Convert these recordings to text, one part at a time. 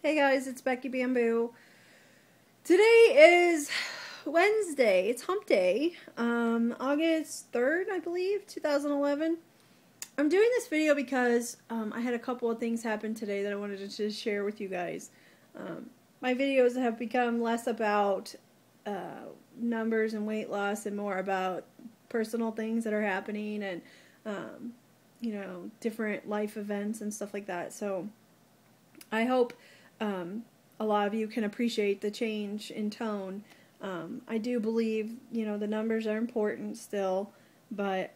Hey guys, it's Becky Bamboo. Today is Wednesday. It's hump day. August 3rd, I believe, 2011. I'm doing this video because I had a couple of things happen today that I wanted to just share with you guys. My videos have become less about numbers and weight loss and more about personal things that are happening and different life events and stuff like that. So I hope a lot of you can appreciate the change in tone. I do believe, the numbers are important still, but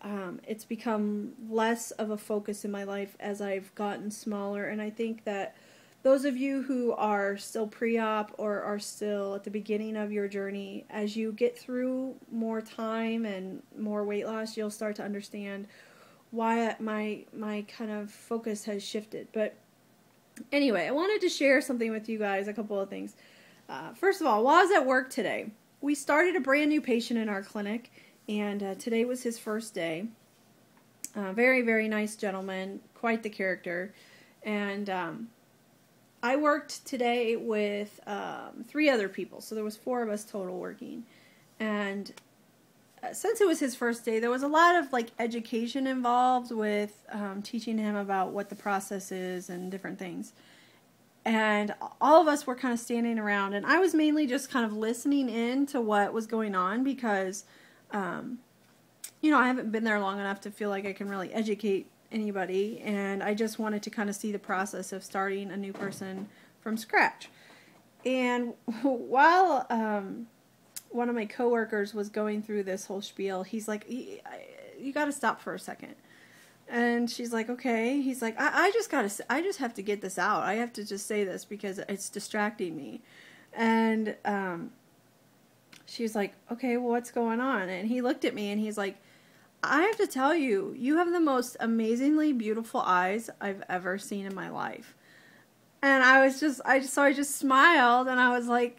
it's become less of a focus in my life as I've gotten smaller, and I think that those of you who are still pre-op or are still at the beginning of your journey, as you get through more time and more weight loss, you'll start to understand why my kind of focus has shifted. But anyway, I wanted to share something with you guys, a couple of things. First of all, while I was at work today, we started a brand new patient in our clinic, and today was his first day. Very, very nice gentleman, quite the character. And I worked today with 3 other people, so there was 4 of us total working. And since it was his first day, there was a lot of education involved with teaching him about what the process is and different things. And all of us were kind of standing around, and I was mainly just kind of listening in to what was going on because, I haven't been there long enough to feel like I can really educate anybody, and I just wanted to kind of see the process of starting a new person from scratch. And while one of my coworkers was going through this whole spiel, he's like, you got to stop for a second. And she's like, okay. He's like, I just have to get this out. I have to just say this because it's distracting me. And she's like, okay, well, what's going on? And he looked at me and he's like, I have to tell you, you have the most amazingly beautiful eyes I've ever seen in my life. And I just smiled and I was like,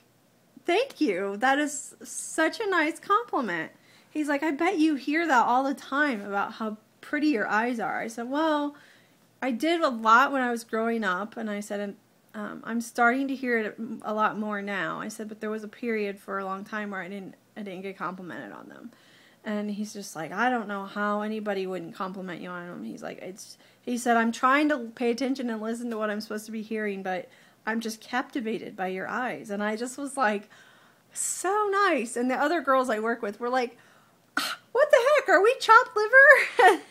thank you. That is such a nice compliment. He's like, I bet you hear that all the time about how pretty your eyes are. I said, well, I did a lot when I was growing up. And I said, I'm starting to hear it a lot more now. I said, but there was a period for a long time where I didn't get complimented on them. And he's just like, I don't know how anybody wouldn't compliment you on them. He's like, he said, I'm trying to pay attention and listen to what I'm supposed to be hearing, but I'm just captivated by your eyes. And I just was like, so nice. And the other girls I work with were like, what the heck? Are we chopped liver?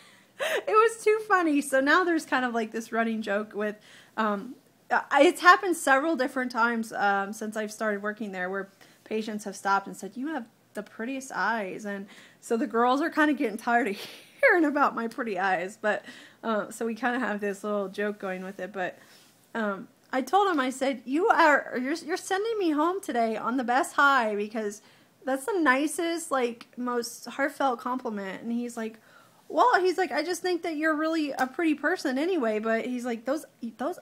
It was too funny. So now there's kind of like this running joke with, it's happened several different times since I've started working there where patients have stopped and said, you have the prettiest eyes. And so the girls are kind of getting tired of hearing about my pretty eyes. But so we kind of have this little joke going with it. But I told him, I said, you're sending me home today on the best high because that's the nicest, most heartfelt compliment. And he's like, well, I just think that you're really a pretty person anyway. But he's like, those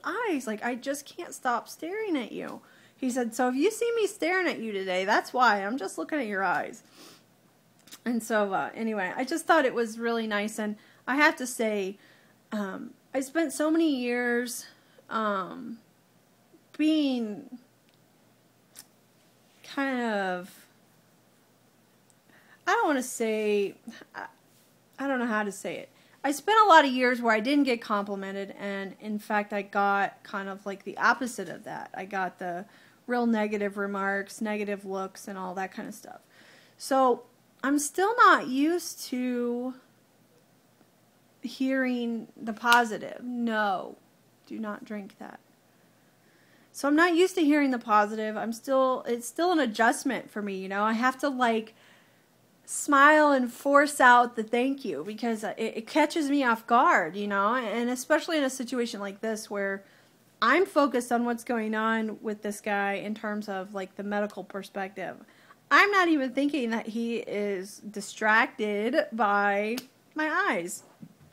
eyes, I just can't stop staring at you. He said, so if you see me staring at you today, that's why. I'm just looking at your eyes. And so, anyway, I just thought it was really nice. And I have to say, I spent so many years being kind of, I don't want to say, I don't know how to say it. I spent a lot of years where I didn't get complimented, and in fact, I got kind of like the opposite of that. I got the real negative remarks, negative looks, and all that kind of stuff. So I'm still not used to hearing the positive. No, do not drink that. So I'm not used to hearing the positive. it's still an adjustment for me, I have to smile and force out the thank you because it catches me off guard, and especially in a situation like this where I'm focused on what's going on with this guy in terms of the medical perspective. I'm not even thinking that he is distracted by my eyes.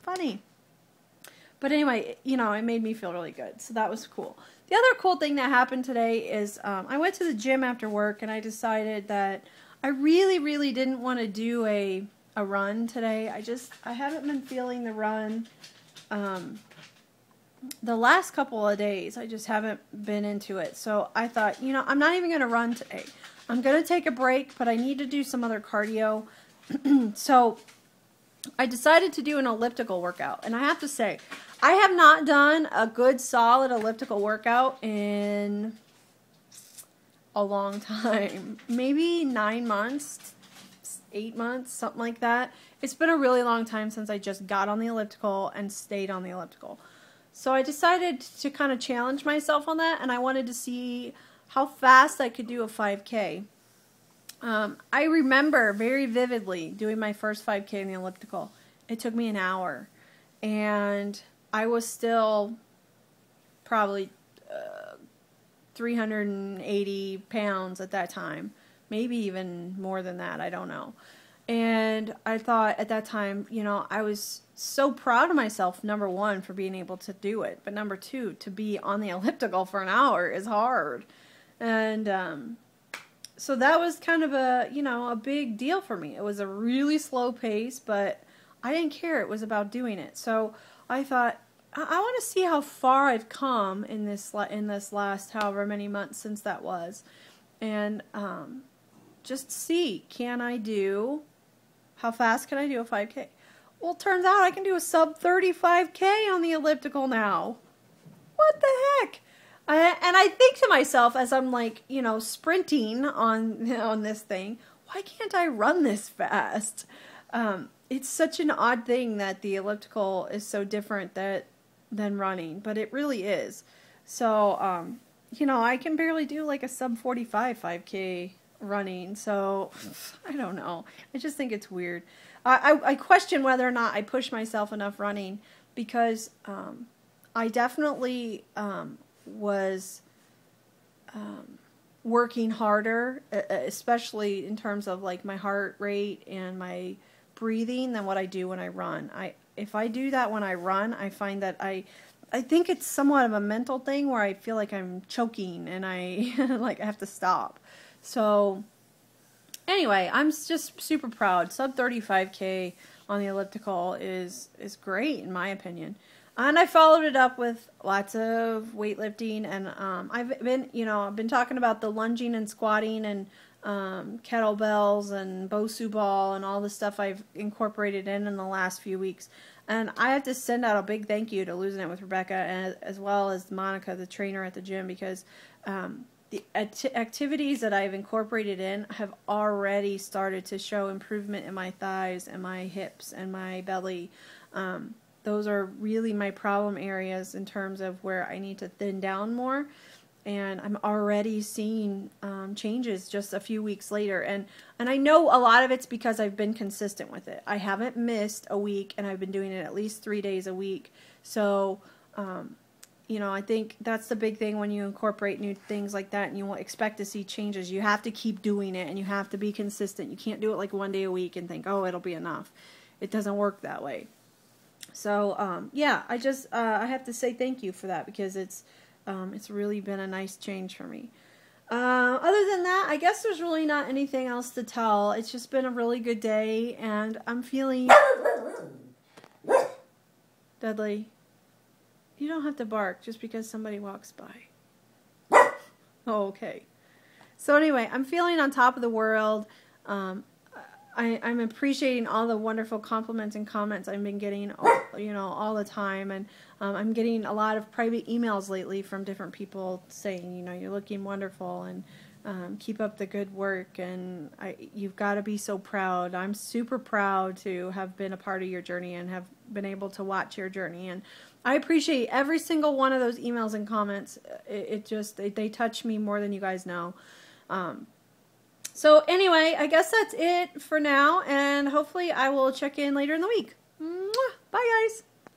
Funny. But anyway, it made me feel really good. So that was cool. The other cool thing that happened today is I went to the gym after work and I decided that I really, really didn't want to do a run today. I haven't been feeling the run the last couple of days, I just haven't been into it. So I thought, you know, I'm not even going to run today. I'm going to take a break, but I need to do some other cardio. So I decided to do an elliptical workout. And I have to say, I have not done a good solid elliptical workout in a long time. Maybe 9 months, 8 months, something like that. It's been a really long time since I just got on the elliptical and stayed on the elliptical. So I decided to kind of challenge myself on that, and I wanted to see how fast I could do a 5K. I remember very vividly doing my first 5K in the elliptical. It took me an hour, and I was still probably 380 pounds at that time, maybe even more than that, I don't know. And I thought at that time, you know, I was so proud of myself, number one, for being able to do it, but number two, to be on the elliptical for an hour is hard. And so that was kind of a, you know, a big deal for me. It was a really slow pace, but I didn't care. It was about doing it. So I thought, I want to see how far I've come in this last however many months since that was. And just see, how fast can I do a 5K? Well, it turns out I can do a sub 35K on the elliptical now. What the heck? And I think to myself as I'm like, you know, sprinting on this thing, why can't I run this fast? It's such an odd thing that the elliptical is so different than running, but it really is. So, you know, I can barely do like a sub 45 5K running, so I don't know. I just think it's weird. I question whether or not I push myself enough running, because I definitely was working harder, especially in terms of like my heart rate and my breathing, than what I do when I run. If I do that when I run, I find that I think it's somewhat of a mental thing where I feel like I'm choking and I like I have to stop. So anyway, I'm just super proud. Sub 35K on the elliptical is great in my opinion. And I followed it up with lots of weightlifting, and I've been talking about the lunging and squatting and kettlebells and Bosu ball and all the stuff I've incorporated in the last few weeks. And I have to send out a big thank you to Losing It with Rebecca, and as well as Monica, the trainer at the gym, because the activities that I've incorporated in have already started to show improvement in my thighs and my hips and my belly. Those are really my problem areas in terms of where I need to thin down more. And I'm already seeing changes just a few weeks later. And I know a lot of it's because I've been consistent with it. I haven't missed a week, and I've been doing it at least 3 days a week. So, you know, I think that's the big thing when you incorporate new things like that and you expect to see changes. You have to keep doing it, and you have to be consistent. You can't do it like 1 day a week and think, oh, it'll be enough. It doesn't work that way. So, yeah, I have to say thank you for that, because it's really been a nice change for me. Other than that, I guess there's really not anything else to tell. It's just been a really good day, and I'm feeling... Dudley, you don't have to bark just because somebody walks by. Oh, okay. So anyway, I'm feeling on top of the world. I'm appreciating all the wonderful compliments and comments I've been getting, all the time, and I'm getting a lot of private emails lately from different people saying, you're looking wonderful, and keep up the good work, and you've got to be so proud. I'm super proud to have been a part of your journey and have been able to watch your journey, and I appreciate every single one of those emails and comments. They touch me more than you guys know. So anyway, I guess that's it for now, and hopefully I will check in later in the week. Mwah! Bye, guys.